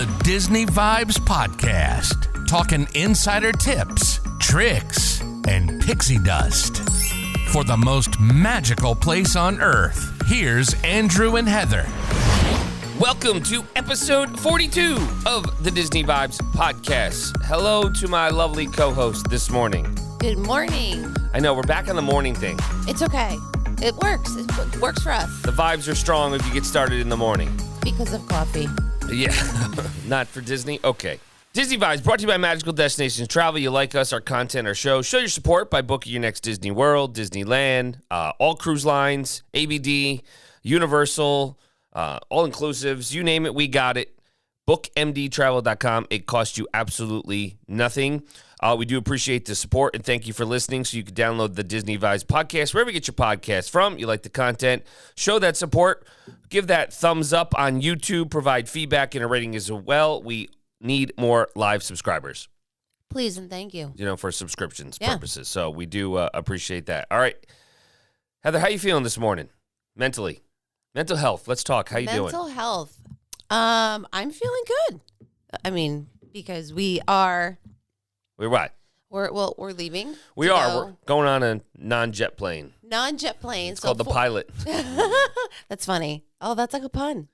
The Disney Vibes Podcast, talking insider tips, tricks, and pixie dust. For the most magical place on Earth, here's Andrew and Heather. Welcome to episode 42 of the Disney Vibes Podcast. Hello to my lovely co-host this morning. Good morning. I know, we're back on the morning thing. It's okay. It works. It works for us. The vibes are strong if you get started in the morning. Because of coffee. Yeah, not for Disney? Okay. Disney Vibes, brought to you by Magical Destinations Travel. You like us, our content, our show. Show your support by booking your next Disney World, Disneyland, all cruise lines, ABD, Universal, all-inclusives. You name it, we got it. BookMDTravel.com. It costs you absolutely nothing. We do appreciate the support, and thank you for listening. So you can download the Disney Vibes podcast, wherever you get your podcast from. You like the content, show that support. Give that thumbs up on YouTube. Provide feedback and a rating as well. We need more live subscribers. Please and thank you. You know, for subscriptions purposes. So we do appreciate that. All right. Heather, how you feeling this morning? Mentally. Mental health. Let's talk. How you doing? Mental health. I'm feeling good. I mean, because we're what? We're leaving. We're going on a non-jet plane. Non-jet plane. It's called the Pilot. That's funny. Oh, that's like a pun.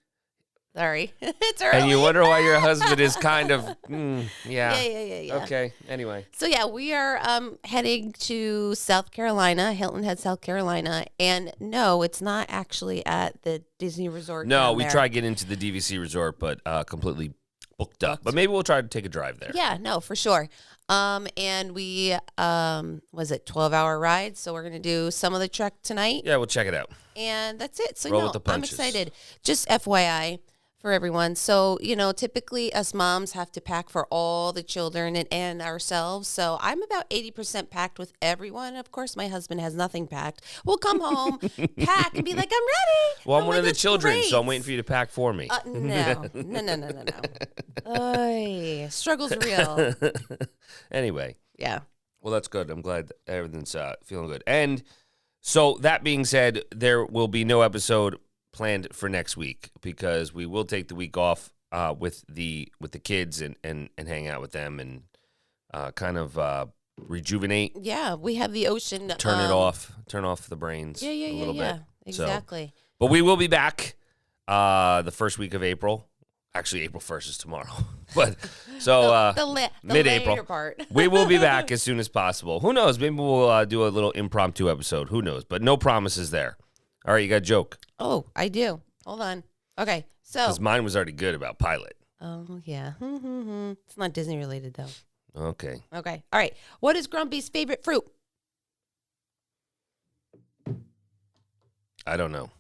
Sorry. It's early. And you wonder why your husband is kind of, yeah. Yeah. Okay, anyway. So, yeah, we are heading to South Carolina, Hilton Head, South Carolina. And, no, it's not actually at the Disney Resort. No, we tried getting into the DVC Resort, but completely booked up. But maybe we'll try to take a drive there. Yeah, no, for sure. And we, was it 12-hour ride? So we're going to do some of the trek tonight. Yeah, we'll check it out. And that's it. So, Roll with the I'm punches. excited. Just FYI for everyone. So, typically us moms have to pack for all the children and ourselves. So I'm about 80% packed with everyone. Of course, my husband has nothing packed. We'll come home, pack, and be like, I'm ready. Well, I'm one of the that's children, great. so I'm waiting for you to pack for me. No. Oy, struggle's real. Anyway. Yeah. Well, that's good. I'm glad that everything's feeling good. And so that being said, there will be no episode planned for next week because we will take the week off with the kids and hang out with them and kind of rejuvenate. Yeah, we have the ocean. Turn off the brains a little bit. Exactly. So, but we will be back the first week of April. Actually, April 1st is tomorrow. But so the mid-April, part. we will be back as soon as possible. Who knows? Maybe we'll do a little impromptu episode. Who knows? But no promises there. All right, you got a joke. Oh, I do. Hold on. Okay, so. Because mine was already good about Pilot. Oh, yeah. It's not Disney related, though. Okay. All right. What is Grumpy's favorite fruit? I don't know.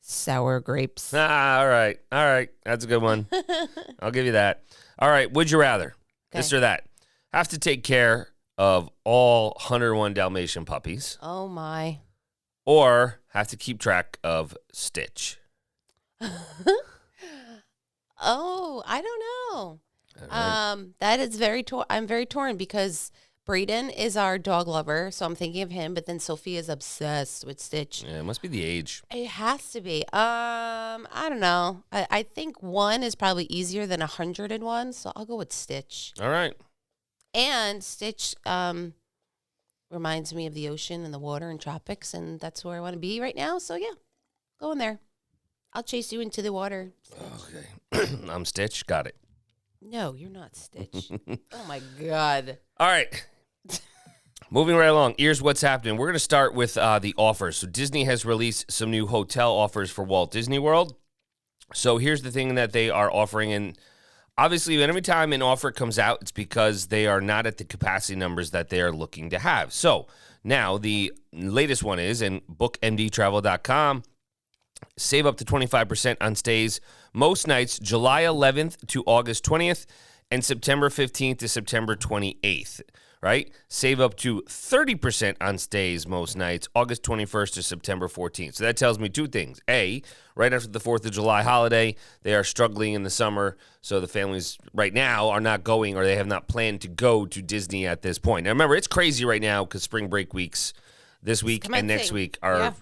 Sour grapes. All right. That's a good one. I'll give you that. All right. Would you rather, this or that, have to take care of all 101 Dalmatian puppies? Oh, my. Or have to keep track of Stitch? Oh, I don't know. Right. That is I'm very torn because Braden is our dog lover, so I'm thinking of him, but then Sophia's obsessed with Stitch. Yeah, it must be the age. It has to be. I don't know. I think 1 is probably easier than 101, so I'll go with Stitch. All right. And Stitch reminds me of the ocean and the water and tropics, and that's where I want to be right now. So, yeah, go in there. I'll chase you into the water. Okay. I'm Stitch. Got it. No, you're not Stitch. Oh, my God. All right. Moving right along. Here's what's happening. We're going to start with the offers. So Disney has released some new hotel offers for Walt Disney World. So here's the thing that they are offering. And obviously, every time an offer comes out, it's because they are not at the capacity numbers that they are looking to have. So now the latest one is, and bookmdtravel.com, save up to 25% on stays most nights July 11th to August 20th and September 15th to September 28th, right? Save up to 30% on stays most nights August 21st to September 14th. So that tells me two things. A, right after the 4th of July holiday, they are struggling in the summer, so the families right now are not going or they have not planned to go to Disney at this point. Now remember, it's crazy right now because spring break weeks this week and next week are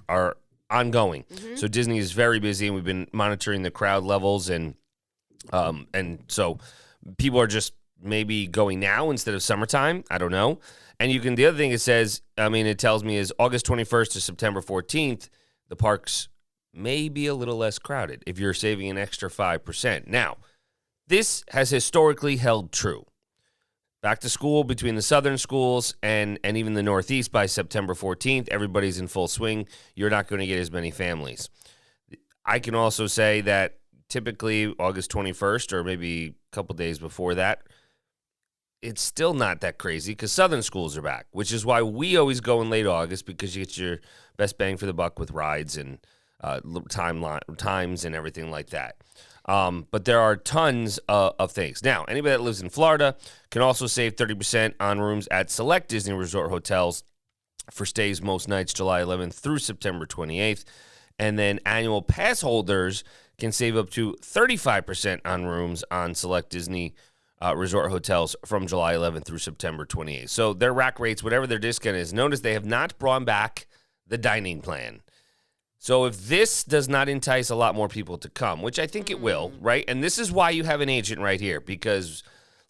ongoing. Mm-hmm. So Disney is very busy, and we've been monitoring the crowd levels, and And so people are just maybe going now instead of summertime. I don't know. And the other thing it says, it tells me is August 21st to September 14th, the parks may be a little less crowded if you're saving an extra 5%. Now, this has historically held true. Back to school between the southern schools and even the Northeast by September 14th, everybody's in full swing. You're not going to get as many families. I can also say that typically August 21st or maybe a couple days before that, it's still not that crazy because southern schools are back, which is why we always go in late August because you get your best bang for the buck with rides and times and everything like that. But there are tons of things. Now, anybody that lives in Florida can also save 30% on rooms at select Disney Resort hotels for stays most nights July 11th through September 28th. And then annual pass holders can save up to 35% on rooms on select Disney resort hotels from July 11th through September 28th. So their rack rates, whatever their discount is, notice they have not brought back the dining plan. So if this does not entice a lot more people to come, which I think it will, right? And this is why you have an agent right here, because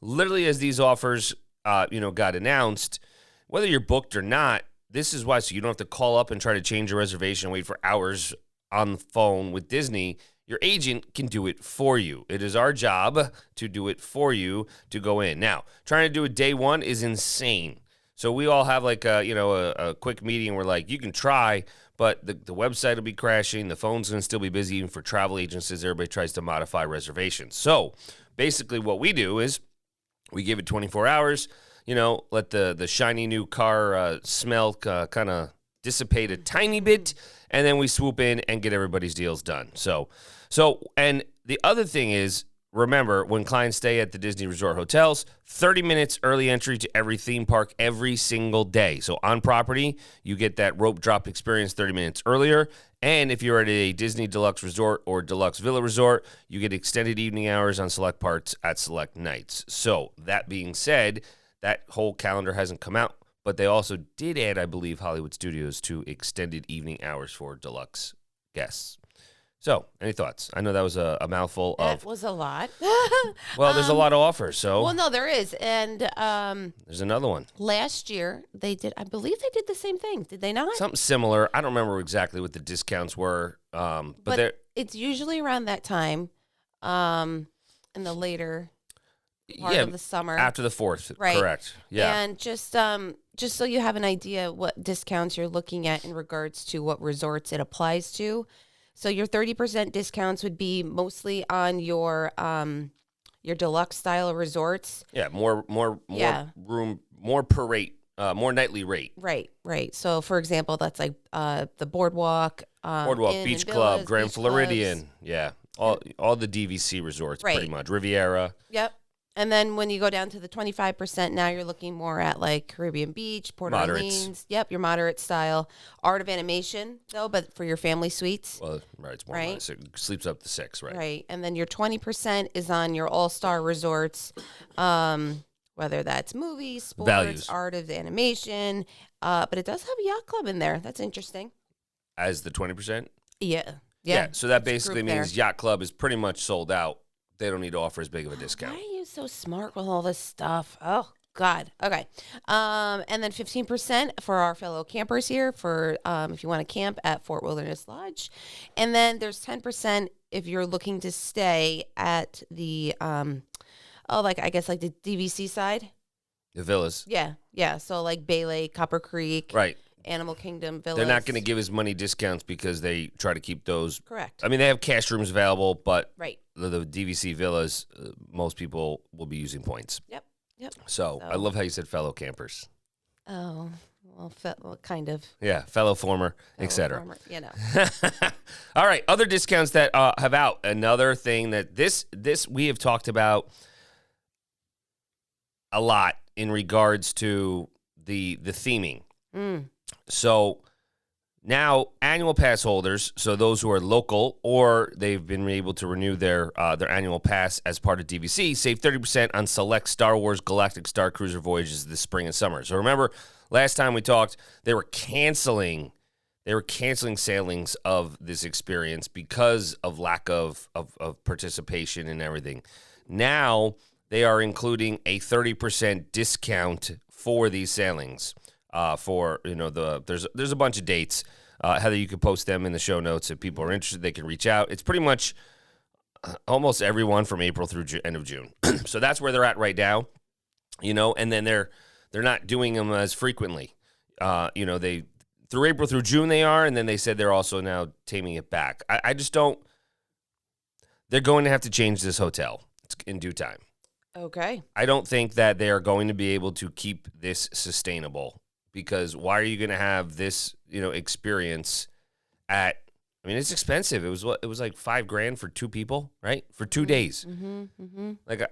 literally as these offers, got announced, whether you're booked or not, this is why. So you don't have to call up and try to change your reservation and wait for hours on the phone with Disney. Your agent can do it for you. It is our job to do it for you to go in. Now, trying to do it day one is insane. So we all have like a quick meeting where like you can try, but the website will be crashing. The phone's going to still be busy even for travel agencies. Everybody tries to modify reservations. So basically what we do is we give it 24 hours, let the shiny new car smell kind of dissipate a tiny bit, and then we swoop in and get everybody's deals done. So, and the other thing is, remember, when clients stay at the Disney Resort hotels, 30 minutes early entry to every theme park every single day. So on property, you get that rope drop experience 30 minutes earlier. And if you're at a Disney Deluxe Resort or Deluxe Villa Resort, you get extended evening hours on select parts at select nights. So that being said, that whole calendar hasn't come out, but they also did add, I believe, Hollywood Studios to extended evening hours for deluxe guests. So, any thoughts? I know that was a mouthful of... That was a lot. Well, there's a lot of offers, so... Well, no, there is. And there's another one. last year, I believe they did the same thing. Did they not? Something similar. I don't remember exactly what the discounts were. But it's usually around that time in the later part of the summer. After the 4th, right. Correct. Yeah. And just so you have an idea what discounts you're looking at in regards to what resorts it applies to. So your 30% discounts would be mostly on your deluxe style resorts. Yeah, more room, more per rate, more nightly rate. Right. So for example, that's like the Boardwalk, Inn Beach and Club, Villas, Grand Beach Floridian. Clubs. Yeah, all the DVC resorts pretty much. Riviera. Yep. And then when you go down to the 25%, now you're looking more at like Caribbean Beach, Port Orleans. Yep, your moderate style. Art of Animation, though, but for your family suites. Well, right, it's more right. It sleeps up to 6, right? Right. And then your 20% is on your all-star resorts, whether that's movies, sports, Values. Art of Animation. But it does have a yacht club in there. That's interesting. As the 20%? Yeah. So that basically means yacht club is pretty much sold out. They don't need to offer as big of a discount. Why are you so smart with all this stuff? Oh, God. Okay. And then 15% for our fellow campers here for if you want to camp at Fort Wilderness Lodge. And then there's 10% if you're looking to stay at the, I guess the DVC side. The villas. Yeah. So like Bay Lake, Copper Creek. Right. Animal Kingdom Villas. They're not going to give as many discounts because they try to keep those. Correct. I mean, they have cash rooms available, but right. the DVC villas, most people will be using points. Yep. So I love how you said fellow campers. Oh, well, kind of. Yeah, fellow former, etc. All right, other discounts that have out. Another thing that this we have talked about a lot in regards to the theming. So now annual pass holders, so those who are local or they've been able to renew their annual pass as part of DVC, save 30% on select Star Wars Galactic Star Cruiser voyages this spring and summer. So remember, last time we talked, they were canceling they were canceling sailings of this experience because of lack of participation and everything. Now they are including a 30% discount for these sailings. There's a bunch of dates. Heather, you could post them in the show notes if people are interested. They can reach out. It's pretty much almost everyone from April through end of June. So that's where they're at right now. And then they're not doing them as frequently. They through April through June they are, and then they said they're also now taming it back. I just don't. They're going to have to change this hotel in due time. Okay. I don't think that they are going to be able to keep this sustainable, because why are you going to have this, experience at? I mean, it's expensive. It was like $5,000 for 2 people, right? For 2 days. Mm-hmm, mm-hmm. Like.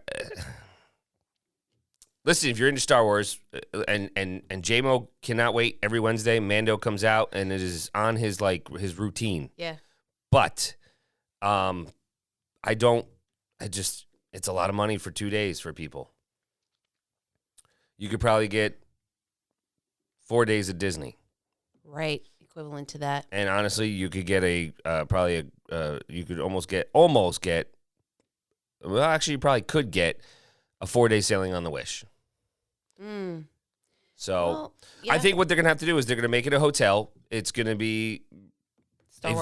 Listen, if you're into Star Wars, and J-Mo cannot wait every Wednesday, Mando comes out, and it is on his routine. Yeah. But, it's a lot of money for 2 days for people. You could probably get 4 days at Disney. Right. Equivalent to that. And honestly, you could get you could almost get, well, actually, you probably could get a 4-day sailing on the Wish. So I think what they're going to have to do is they're going to make it a hotel. It's going to be a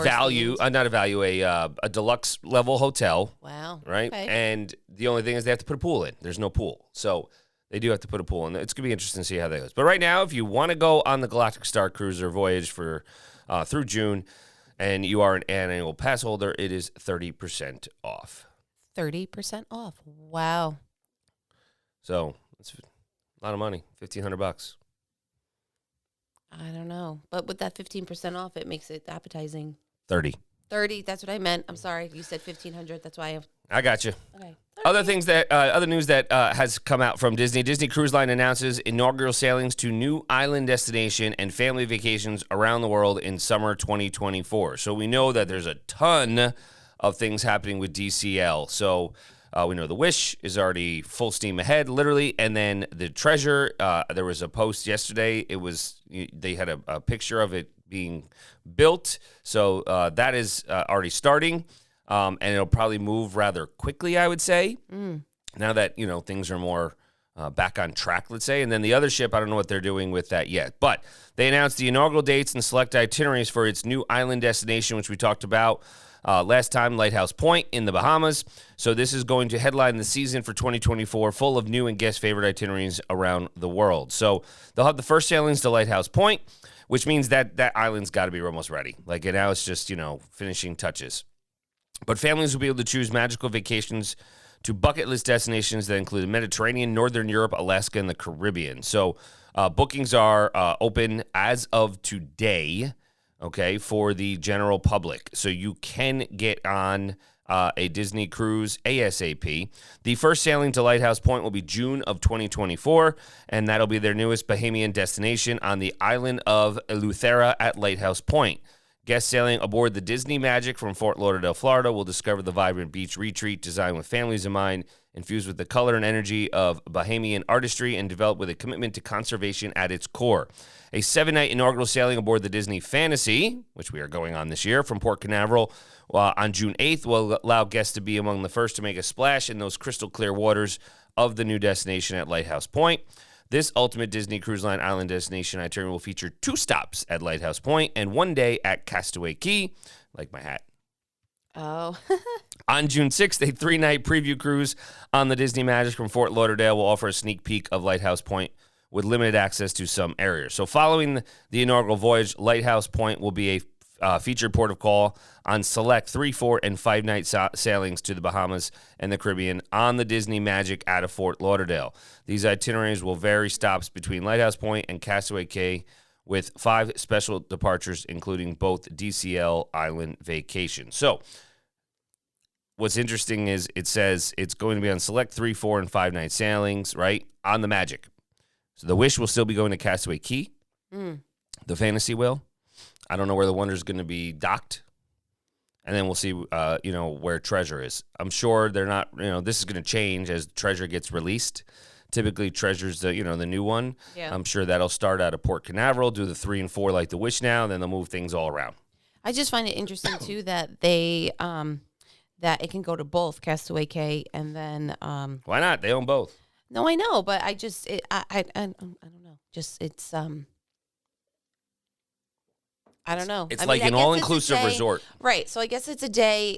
deluxe level hotel. Wow. Right. Okay. And the only thing is they have to put a pool in. There's no pool. So they do have to put a pool in. It's going to be interesting to see how that goes. But right now, if you want to go on the Galactic Star Cruiser voyage for through June and you are an annual pass holder, it is 30% off. 30% off. Wow. So it's a lot of money, $1,500. I don't know. But with that 15% off, it makes it appetizing. 30. 30, that's what I meant. I'm sorry. You said 1,500. That's why I got you. Okay. Other news that has come out from Disney. Disney Cruise Line announces inaugural sailings to new island destination and family vacations around the world in summer 2024. So we know that there's a ton of things happening with DCL. So we know the Wish is already full steam ahead, literally, and then the Treasure. There was a post yesterday. They had a picture of it being built, so that is already starting, and it'll probably move rather quickly, I would say. Now that things are more back on track, let's say. And then the other ship, I don't know what they're doing with that yet, but they announced the inaugural dates and select itineraries for its new island destination, which we talked about last time, Lighthouse Point in the Bahamas. So this is going to headline the season for 2024, full of new and guest favorite itineraries around the world. So they'll have the first sailings to Lighthouse Point, which means that island's got to be almost ready. Like, and now it's just, finishing touches. But families will be able to choose magical vacations to bucket list destinations that include the Mediterranean, Northern Europe, Alaska, and the Caribbean. So bookings are open as of today, okay, for the general public. So you can get on a Disney cruise ASAP. The first sailing to Lighthouse Point will be June of 2024, and that'll be their newest Bahamian destination on the island of Eleuthera at Lighthouse Point. Guests sailing aboard the Disney Magic from Fort Lauderdale, Florida, will discover the vibrant beach retreat designed with families in mind, infused with the color and energy of Bahamian artistry, and developed with a commitment to conservation at its core. A 7-night inaugural sailing aboard the Disney Fantasy, which we are going on this year, from Port Canaveral on June 8th, will allow guests to be among the first to make a splash in those crystal clear waters of the new destination at Lighthouse Point. This ultimate Disney Cruise Line island destination itinerary will feature 2 stops at Lighthouse Point and 1 day at Castaway Cay, like my hat. Oh. On June 6th, a 3-night preview cruise on the Disney Magic from Fort Lauderdale will offer a sneak peek of Lighthouse Point with limited access to some areas. So following the inaugural voyage, Lighthouse Point will be a featured port of call on select 3-, 4-, and 5-night sailings to the Bahamas and the Caribbean on the Disney Magic out of Fort Lauderdale. These itineraries will vary stops between Lighthouse Point and Castaway Cay, with 5 special departures, including both DCL island vacations. So what's interesting is it says it's going to be on select 3-, 4-, and 5-night sailings, right, on the Magic. So the Wish will still be going to Castaway Cay. The Fantasy will. I don't know where the Wonder's going to be docked. And then we'll see, where Treasure is. I'm sure they're not, this is going to change as Treasure gets released Typically, Treasure's the new one. Yeah. I'm sure that'll start out of Port Canaveral, do the 3 and 4 like the Wish now, and then they'll move things all around. I just find it interesting too that they that it can go to both Castaway Cay and then Why not? They own both. no, I know, but I just I don't know. Just it's I don't know. It's I like mean, an I guess all-inclusive it's a day- resort. Right. So I guess it's a day,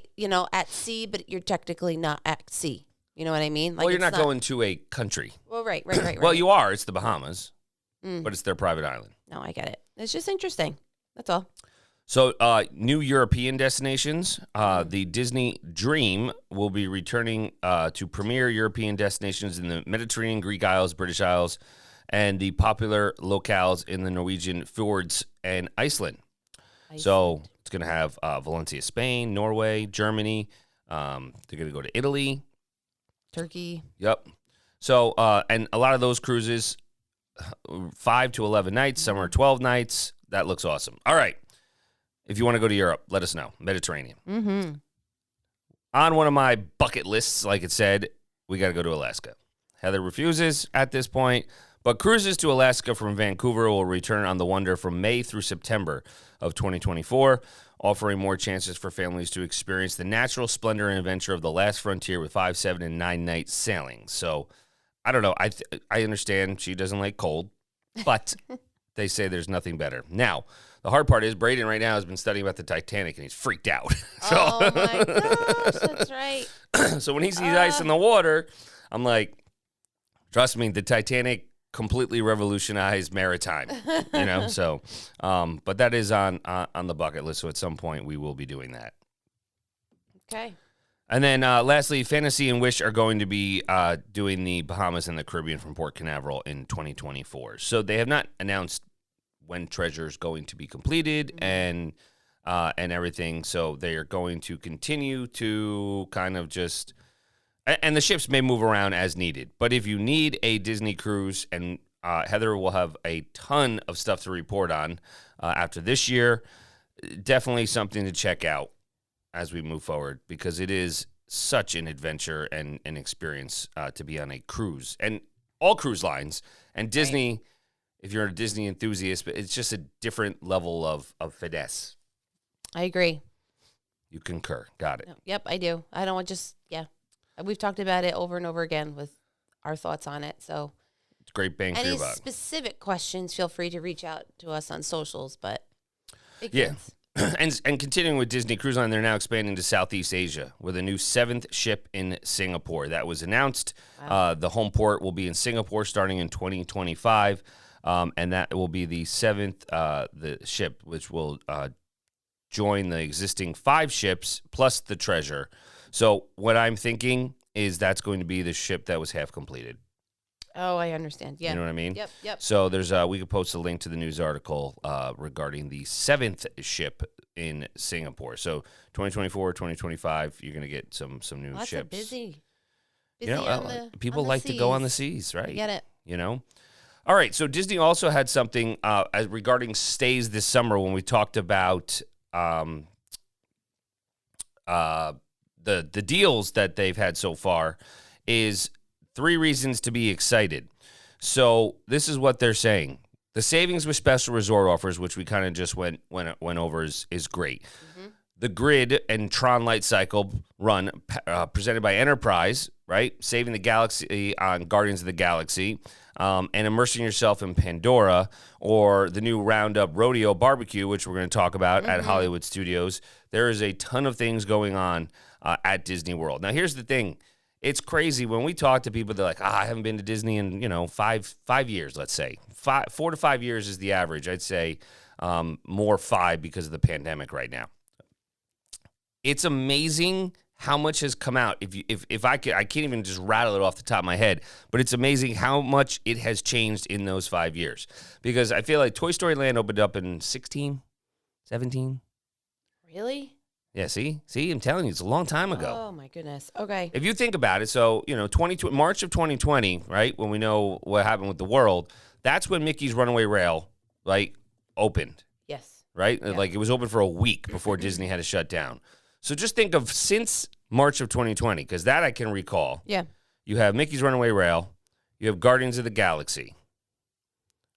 at sea, but you're technically not at sea. You know what I mean? Like Well, you're it's not going to a country. Well, right. Well, you are. It's the Bahamas, but it's their private island. No, I get it. It's just interesting. That's all. So, new European destinations. The Disney Dream will be returning to premier European destinations in the Mediterranean, Greek Isles, British Isles, and the popular locales in the Norwegian fjords and Iceland. So, it's going to have Valencia, Spain, Norway, Germany. They're going to go to Italy. Turkey. Yep. So, and a lot of those cruises, 5 to 11 nights. Some are 12 nights. That looks awesome. All right. If you want to go to Europe, let us know. Mediterranean. Mm-hmm. On one of my bucket lists, like it said, we got to go to Alaska. Heather refuses at this point, but cruises to Alaska from Vancouver will return on the Wonder from May through September of 2024, offering more chances for families to experience the natural splendor and adventure of the last frontier with 5, 7, and 9 night sailings. So, I don't know. I understand she doesn't like cold, but they say there's nothing better. Now, the hard part is Braden right now has been studying about the Titanic, and he's freaked out. Oh, my gosh. That's right. So when he sees ice in the water, I'm like, trust me, the Titanic completely revolutionized maritime, So, but that is on the bucket list. So at some point we will be doing that. Okay. And then lastly, Fantasy and Wish are going to be doing the Bahamas and the Caribbean from Port Canaveral in 2024. So they have not announced when Treasure's going to be completed and everything. So they are going to continue to kind of just, and the ships may move around as needed. But if you need a Disney cruise, and Heather will have a ton of stuff to report on after this year, definitely something to check out as we move forward, because it is such an adventure and an experience to be on a cruise, and all cruise lines and Disney. Right. If you're a Disney enthusiast, but it's just a different level of finesse. I agree. You concur. Got it. Yep, I do. I don't want we've talked about it over and over again with our thoughts on it. So it's great bang for your buck. Any specific questions, feel free to reach out to us on socials, but yeah. And continuing with Disney Cruise Line, they're now expanding to Southeast Asia with a new 7th ship in Singapore. That was announced. Wow. The home port will be in Singapore starting in 2025. And that will be the 7th the ship, which will join the existing 5 ships plus the Treasure. So what I'm thinking is that's going to be the ship that was half completed. Oh, I understand. Yeah. You know what I mean? Yep. So there's we could post a link to the news article regarding the 7th ship in Singapore. So 2024, 2025, you're going to get some new Lots ships. Of busy people like to go on the seas, right? I get it. All right, so Disney also had something regarding stays this summer when we talked about the deals that they've had so far is 3 reasons to be excited. So this is what they're saying. The savings with special resort offers, which we kind of just went over, is great. Mm-hmm. The Grid and Tron Light Cycle run presented by Enterprise, right? Saving the galaxy on Guardians of the Galaxy. And immersing yourself in Pandora, or the new Roundup Rodeo Barbecue, which we're going to talk about at Hollywood Studios. There is a ton of things going on at Disney World. Now, here's the thing. It's crazy. When we talk to people, they're like, I haven't been to Disney in, 5 years, let's say. 4 to 5 years is the average. I'd say more 5 because of the pandemic right now. It's amazing how much has come out. If I can't even just rattle it off the top of my head, but it's amazing how much it has changed in those 5 years. Because I feel like Toy Story Land opened up in 16, 17. Really? Yeah, see, I'm telling you, it's a long time ago. Oh my goodness. Okay. If you think about it, so March of 2020, right, when we know what happened with the world, that's when Mickey's Runaway Rail, like, opened. Yes. Right? Yeah. Like, it was open for a week before Disney had to shut down. So just think of since March of 2020, because that I can recall. Yeah. You have Mickey's Runaway Rail, You have Guardians of the Galaxy,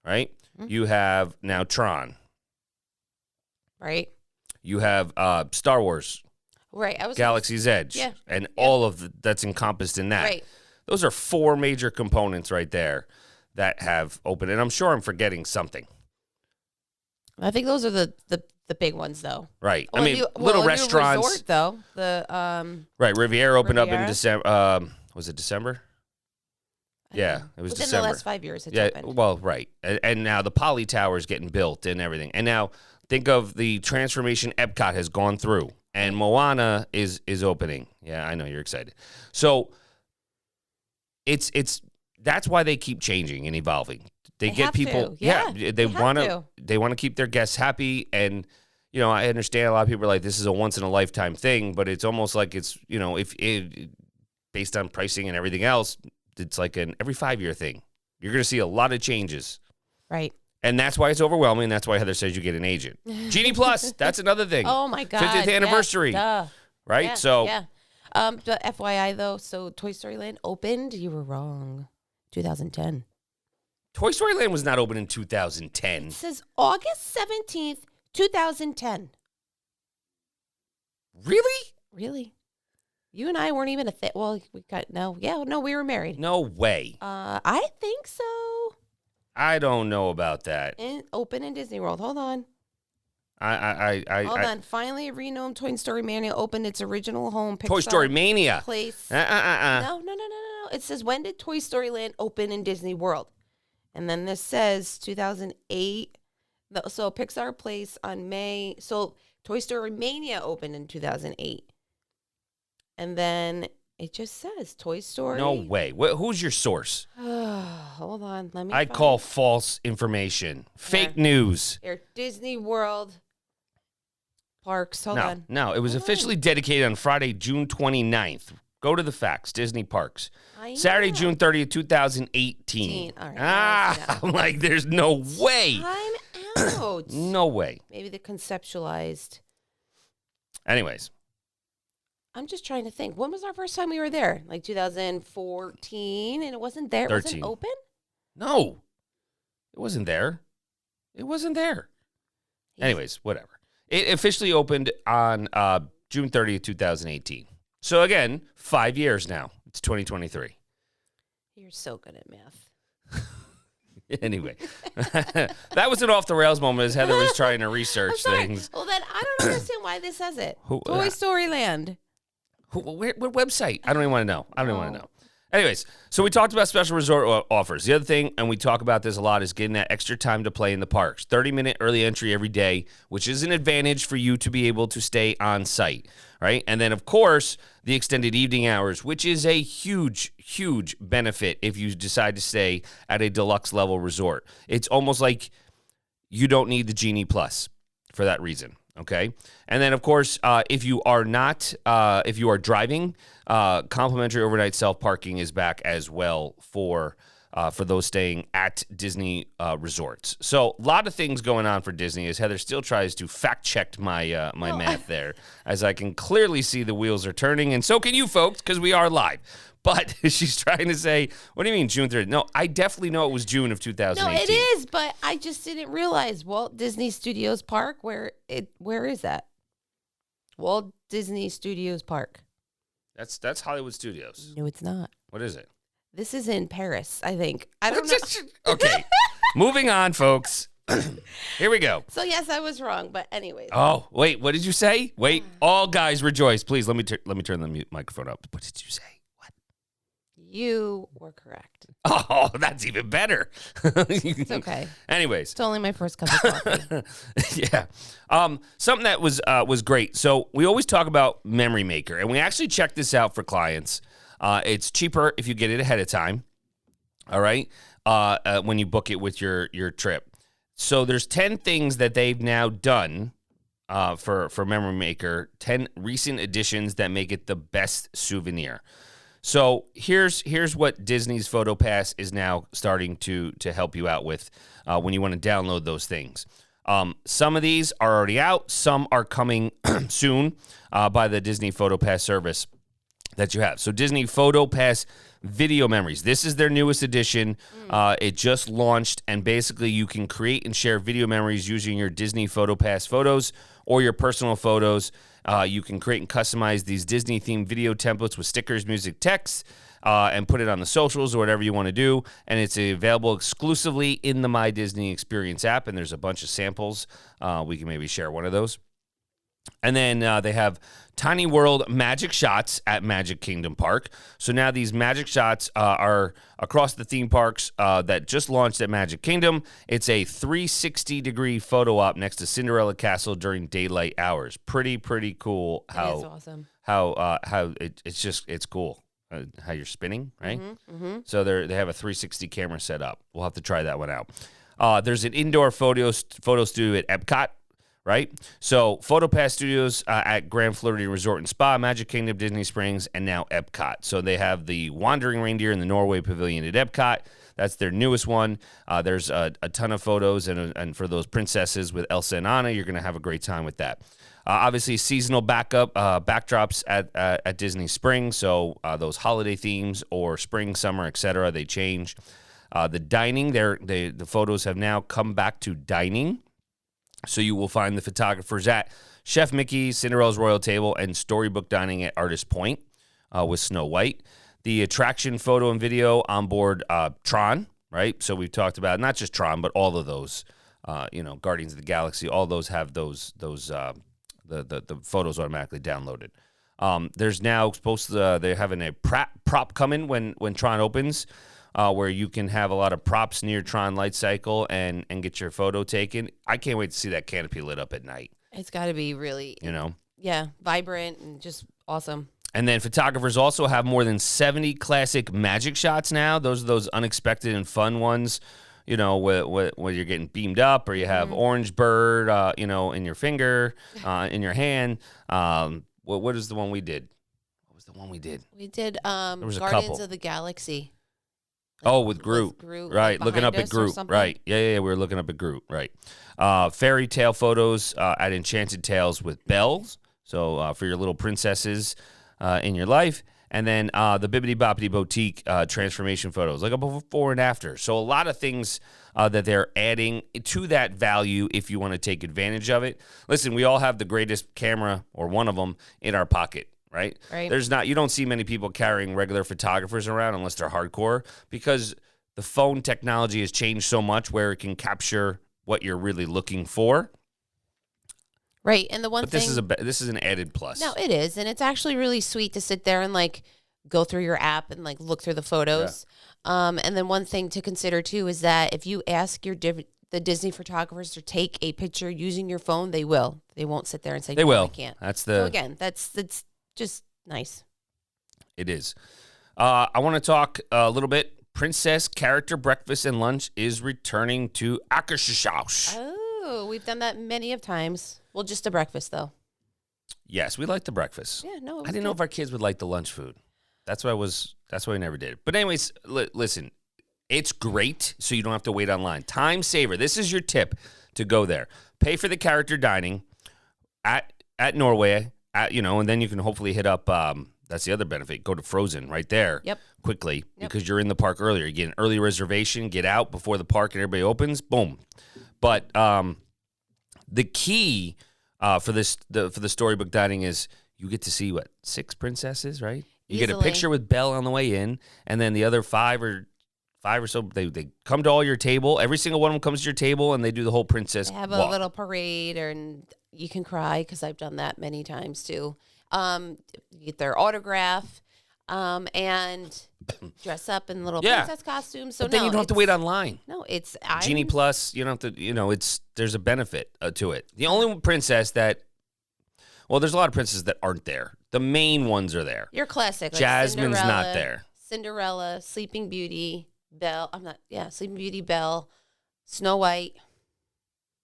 right? You have now Tron. Right. You have Star Wars, Right. Galaxy's Edge, and all of that's encompassed in that. Right. Those are 4 major components right there that have opened, and I'm sure I'm forgetting something. I think those are the big ones, though. Right. Well, I mean, little restaurants. Resort, though. The Right. Riviera opened up in Riviera. December. Was it December? Yeah, it was within December. the last 5 years, it's Yeah. opened. Well, right. And now the Poly Tower is getting built and everything. And now think of the transformation Epcot has gone through, and Moana is opening. Yeah, I know you're excited. So it's that's why they keep changing and evolving. They get have people. to. Yeah, they want to keep their guests happy. And I understand a lot of people are like, this is a once in a lifetime thing, but it's almost like it's if it, based on pricing and everything else, it's like an every 5-year thing. You're going to see a lot of changes. Right. And that's why it's overwhelming. That's why Heather says you get an agent. Genie Plus, that's another thing. Oh, my God. 50th anniversary. Yeah, right? Yeah, So, yeah. But FYI, though, so Toy Story Land opened. You were wrong. 2010. Toy Story Land was not open in 2010. It says August 17th, 2010. Really? Really? You and I weren't even a thing. Well, we were married. No way. I think so. I don't know about that. Open in Disney World. Hold on. Hold on. Finally, renowned Toy Story Mania opened its original home. Pixar Toy Story Mania. Place. No. No. It says, when did Toy Story Land open in Disney World? And then this says 2008. So Pixar Place on May. So Toy Story Mania opened in 2008. And then it just says Toy Story. No way. Who's your source? Hold on. Let me I call false information. Fake news. Here, Disney World Parks. Hold on. No, it was officially dedicated on Friday, June 29th. Go to the facts. Disney Parks. Saturday, June 30th, 2018. All right. I'm like, there's no way. Time out. No way. Maybe the conceptualized. Anyways. I'm just trying to think. When was our first time we were there? Like 2014, and it wasn't there? 13. Was it open? No. It wasn't there. It wasn't there. Anyways, whatever. It officially opened on June 30th, 2018. So again, 5 years now. It's 2023. You're so good at math. Anyway, that was an off the rails moment as Heather was trying to research things. Well, then I don't understand why this says it. Who- Toy Story Land. What website? I don't even want to know. I don't even want to know. Anyways, so we talked about special resort offers. The other thing, and we talk about this a lot, is getting that extra time to play in the parks. 30-minute early entry every day, which is an advantage for you to be able to stay on site, right? And then, of course, the extended evening hours, which is a huge, huge benefit if you decide to stay at a deluxe level resort. It's almost like you don't need the Genie Plus for that reason. Okay. And then, of course, if you are driving, complimentary overnight self-parking is back as well for those staying at Disney resorts. So a lot of things going on for Disney as Heather still tries to fact check my math there, as I can clearly see the wheels are turning. And so can you folks, because we are live. But she's trying to say, what do you mean June 30th? No, I definitely know it was June of 2018. No, it is, but I just didn't realize Walt Disney Studios Park. Where is that? Walt Disney Studios Park. That's Hollywood Studios. No, it's not. What is it? This is in Paris, I think. I don't know. Okay, moving on, folks. Here we go. So yes, I was wrong, but anyways. Oh, wait, what did you say? Wait, all guys rejoice. Please, let me turn the microphone up. What did you say? You were correct. Oh, that's even better. It's okay. Anyways. It's only my first cup of coffee. Yeah. Something that was great. So we always talk about Memory Maker, and we actually checked this out for clients. It's cheaper if you get it ahead of time. All right. When you book it with your trip. So there's 10 things that they've now done for Memory Maker, 10 recent additions that make it the best souvenir. So here's what Disney's PhotoPass is now starting to help you out with when you want to download those things. Some of these are already out. Some are coming soon by the Disney PhotoPass service. that you have. So Disney Photo Pass Video Memories. This is their newest edition. It just launched, and basically you can create and share video memories using your Disney Photo Pass photos or your personal photos. You can create and customize these Disney-themed video templates with stickers, music, text, and put it on the socials or whatever you want to do. And it's available exclusively in the My Disney Experience app, and there's a bunch of samples. We can maybe share one of those. And then they have Tiny World Magic Shots at Magic Kingdom Park. So now these magic shots are across the theme parks that just launched at Magic Kingdom. It's a 360-degree photo op next to Cinderella Castle during daylight hours. Pretty cool. It is awesome. It's cool. How you're spinning, right? So they have a 360 camera set up. We'll have to try that one out. There's an indoor photo studio at Epcot. Right? So PhotoPass Studios at Grand Floridian Resort and Spa, Magic Kingdom, Disney Springs, and now Epcot. So they have the Wandering Reindeer in the Norway Pavilion at Epcot. That's their newest one. There's a ton of photos, and for those princesses with Elsa and Anna, you're going to have a great time with that. Obviously, seasonal backdrops at Disney Springs. So those holiday themes or spring, summer, etc., they change. The dining, the photos have now come back to dining. So you will find the photographers at Chef Mickey's, Cinderella's Royal Table, and Storybook Dining at Artist Point with Snow White. The attraction photo and video on board Tron, right? So we've talked about not just Tron, but all of those, Guardians of the Galaxy. All those have the photos automatically downloaded. There's now they're having a prop coming when Tron opens. Where you can have a lot of props near Tron Light Cycle and get your photo taken. I can't wait to see that canopy lit up at night. It's got to be really, vibrant and just awesome. And then photographers also have more than 70 classic magic shots now. Those are those unexpected and fun ones, where you're getting beamed up or you have orange bird, in your finger, in your hand. What is the one we did? What was the one we did? We did there was a Guardians couple. of the Galaxy. With Groot. Right, looking up at Groot. Right, yeah, we were looking up at Groot, right. Fairy tale photos at Enchanted Tales with bells, so for your little princesses in your life. And then the Bibbidi Boppity Boutique transformation photos, like a before and after. So a lot of things that they're adding to that value if you want to take advantage of it. Listen, we all have the greatest camera, or one of them, in our pocket. Right? You don't see many people carrying regular photographers around unless they're hardcore, because the phone technology has changed so much where it can capture what you're really looking for. Right. And this is an added plus. No, it is. And it's actually really sweet to sit there and go through your app and look through the photos. Yeah. And then one thing to consider too is that if you ask the Disney photographers to take a picture using your phone, they will. They won't sit there and say, they will. I can't. So again, that's just nice. It is. I want to talk a little bit. Princess Character Breakfast and Lunch is returning to Akershus. Oh, we've done that many of times. Well, just a breakfast, though. Yes, we like the breakfast. Yeah, no, I didn't know if our kids would like the lunch food. That's why we never did. But anyways, listen, it's great, so you don't have to wait online. Time saver. This is your tip to go there. Pay for the character dining at Norway. And then you can hopefully hit up, that's the other benefit, go to Frozen right there quickly because you're in the park earlier. You get an early reservation, get out before the park and everybody opens, boom. But the key for the storybook dining is you get to see, 6 princesses, right? You get a picture with Belle on the way in, and then the other five or so, they come to all your table. Every single one of them comes to your table, and they do the whole princess They have walk. a little parade, and you can cry because I've done that many times too. You get their autograph, and dress up in little princess costumes. So but then you don't have to wait online. No, it's Genie Plus. You don't have to. There's a benefit to it. The only princess there's a lot of princesses that aren't there. The main ones are there. Your classic. Jasmine's not there. Cinderella, Sleeping Beauty, Belle. Sleeping Beauty, Belle, Snow White,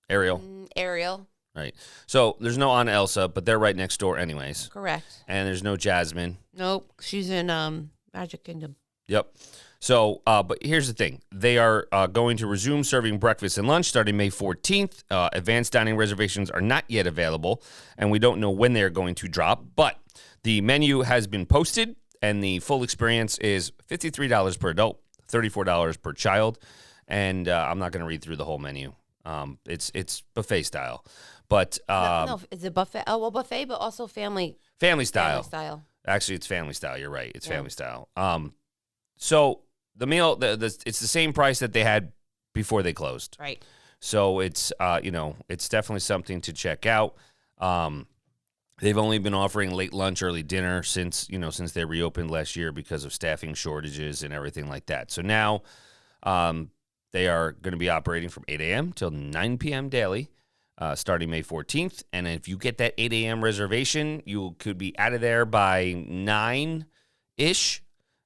Ariel. Right. So there's no Anna Elsa, but they're right next door anyways. Correct. And there's no Jasmine. Nope. She's in Magic Kingdom. Yep. So, but here's the thing. They are going to resume serving breakfast and lunch starting May 14th. Advanced dining reservations are not yet available, and we don't know when they're going to drop. But The menu has been posted, and the full experience is $53 per adult, $34 per child. And I'm not going to read through the whole menu. It's buffet style. But no, it's a buffet. Oh, well, buffet, but also family style. Family style. Actually, it's family style. You're right. It's family style. So the meal, it's the same price that they had before they closed. Right. So it's it's definitely something to check out. They've only been offering late lunch, early dinner since they reopened last year because of staffing shortages and everything like that. So now they are going to be operating from 8 a.m. till 9 p.m. daily, starting May 14th. And if you get that 8 a.m. reservation, you could be out of there by 9-ish.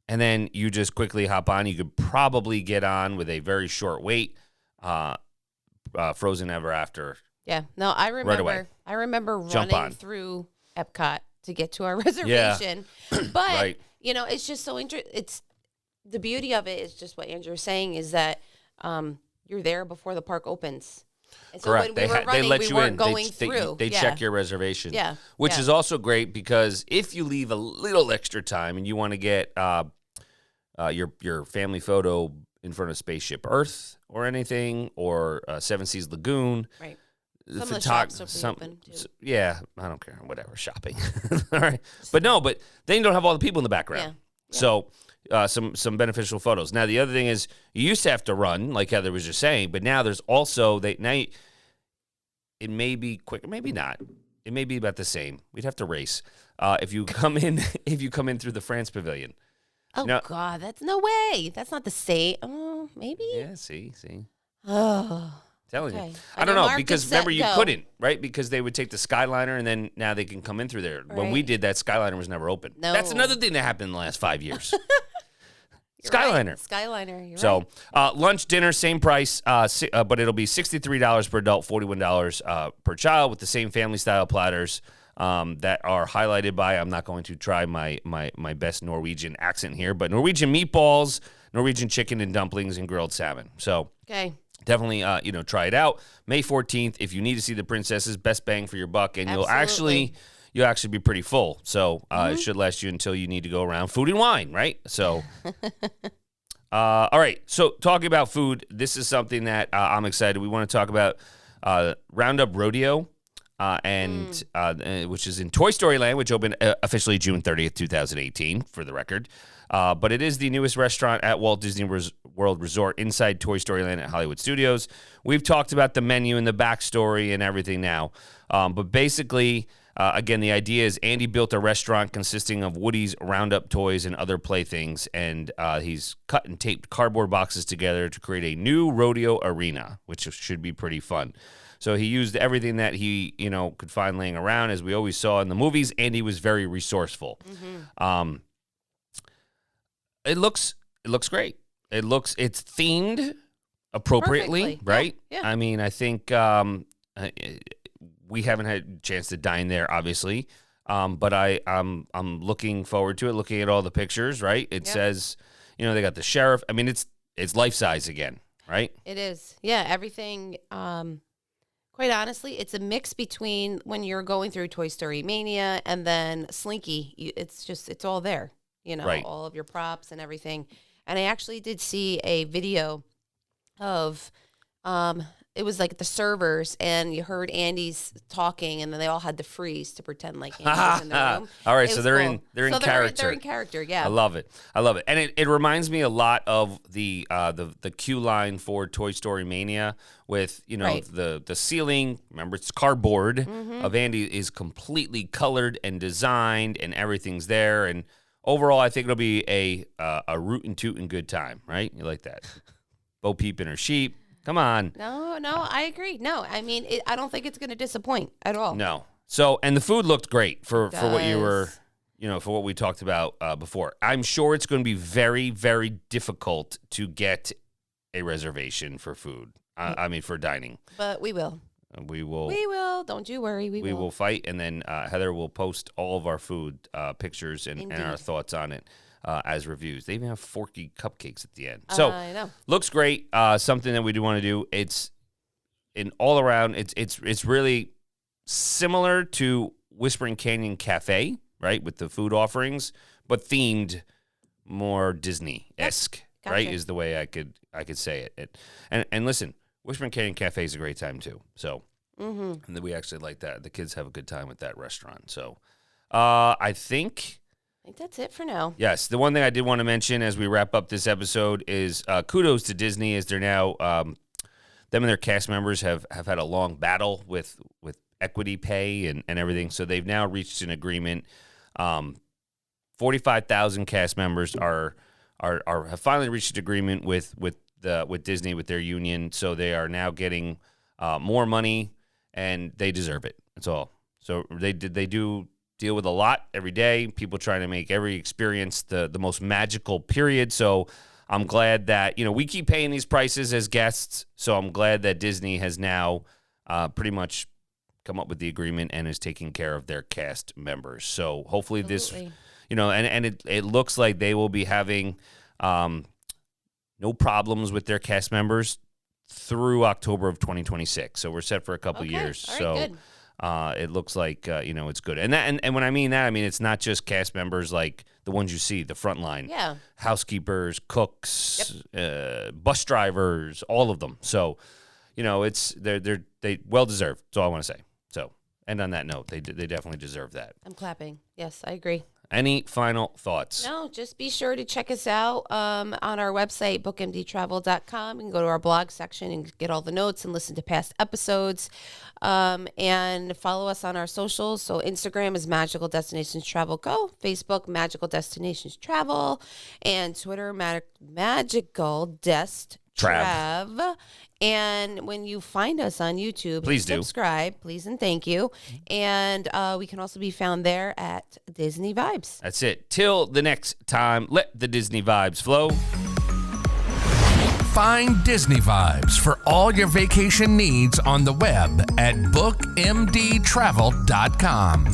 And then you just quickly hop on. You could probably get on with a very short wait, Frozen Ever After. Yeah. No, I remember. Right away. I remember running through Epcot to get to our reservation. Yeah. But right. It's just so interesting. It's the beauty of it is just what Andrew was saying is that you're there before the park opens. And so correct. When we were running, they let we you weren't in. Going through. They check your reservation. Yeah. Which is also great because if you leave a little extra time and you want to get your family photo in front of Spaceship Earth or anything or Seven Seas Lagoon. Right. The some of the shops are open too. Yeah, I don't care. Whatever, shopping. All right. But then you don't have all the people in the background. Yeah. So some beneficial photos. Now, the other thing is you used to have to run, like Heather was just saying, but now there's also, it may be quicker, maybe not. It may be about the same. We'd have to race. If you come in through the France Pavilion. Oh, God, that's no way. That's not the same. Oh, maybe. Yeah, see. Oh. Telling you. I don't know, because remember you couldn't, right? Because they would take the Skyliner and then now they can come in through there. Right. When we did that, Skyliner was never open. No. That's another thing that happened in the last 5 years. Skyliner. Right. Skyliner, you're so, lunch, dinner, same price, but it'll be $63 per adult, $41 per child with the same family-style platters that are highlighted by, I'm not going to try my best Norwegian accent here, but Norwegian meatballs, Norwegian chicken and dumplings, and grilled salmon. So, okay. Definitely, try it out. May 14th, if you need to see the princesses, best bang for your buck, and you'll actually be pretty full. So it should last you until you need to go around food and wine, right? So, all right. So talking about food, this is something that I'm excited. We want to talk about Roundup Rodeo, which is in Toy Story Land, which opened officially June 30th, 2018, for the record. But it is the newest restaurant at Walt Disney World Resort inside Toy Story Land at Hollywood Studios. We've talked about the menu and the backstory and everything now. But basically, again, the idea is Andy built a restaurant consisting of Woody's Roundup toys and other playthings, and he's cut and taped cardboard boxes together to create a new rodeo arena, which should be pretty fun. So he used everything that he, could find laying around. As we always saw in the movies, Andy was very resourceful. Mm-hmm. It looks great. It's themed appropriately, perfectly. Right? Yeah. I mean, I think we haven't had a chance to dine there, obviously, but I'm looking forward to it. Looking at all the pictures, right? It says, they got the sheriff. I mean, it's life size again, right? It is, yeah. Everything. Quite honestly, it's a mix between when you're going through Toy Story Mania and then Slinky. It's all there. Right. All of your props and everything. And I actually did see a video of, it was like the servers, and you heard Andy's talking, and then they all had to freeze to pretend like Andy was in the room. All right, so they're in character. They're in character, yeah. I love it, and it reminds me a lot of the queue line for Toy Story Mania with right. the ceiling. Remember, it's cardboard of Andy is completely colored and designed, and everything's there. And overall, I think it'll be a rootin' tootin' good time, right? You like that? Bo Peep and her sheep. Come on. No, I agree. No, I mean, I don't think it's going to disappoint at all. No. So, and the food looked great for what you were, for what we talked about before. I'm sure it's going to be very, very difficult to get a reservation for food. I mean, for dining. But we will. We will. Don't you worry. We will fight, and then Heather will post all of our food pictures and our thoughts on it. As reviews. They even have forky cupcakes at the end. So I know. Looks great. Something that we do want to do. It's in all around. It's really similar to Whispering Canyon Cafe, right, with the food offerings, but themed more Disney-esque, Gotcha. right, is the way I could say it. And listen, Wishburn Canyon Cafe is a great time too. So, and then we actually like that. The kids have a good time with that restaurant. So, I think that's it for now. yes. The one thing I did want to mention as we wrap up this episode is kudos to Disney, as they're now them and their cast members have had a long battle with equity pay and everything. So they've now reached an agreement. 45,000 cast members have finally reached an agreement with Disney, with their union. So they are now getting more money, and they deserve it. That's all. So they do deal with a lot every day. People trying to make every experience the most magical period. So I'm glad that, we keep paying these prices as guests. So I'm glad that Disney has now pretty much come up with the agreement and is taking care of their cast members. So hopefully Absolutely. it looks like they will be having no problems with their cast members through October of 2026. So we're set for a couple years. All right, so good. it looks like it's good. And when I mean that, I mean it's not just cast members like the ones you see, the front line, Yeah. housekeepers, cooks, bus drivers, all of them. So it's they well deserved. That's all I want to say. So, and on that note, they definitely deserve that. I'm clapping. Yes, I agree. Any final thoughts? No, just be sure to check us out on our website, bookmdtravel.com. You can go to our blog section and get all the notes and listen to past episodes. And follow us on our socials. So Instagram is Magical Destinations Travel Go, Facebook Magical Destinations Travel, and Twitter Magical Dest Trav. And when you find us on YouTube, Please do. subscribe, please and thank you. And we can also be found there at Disney Vibes. That's it. Till the next time, let the Disney vibes flow. Find Disney Vibes for all your vacation needs on the web at bookmdtravel.com.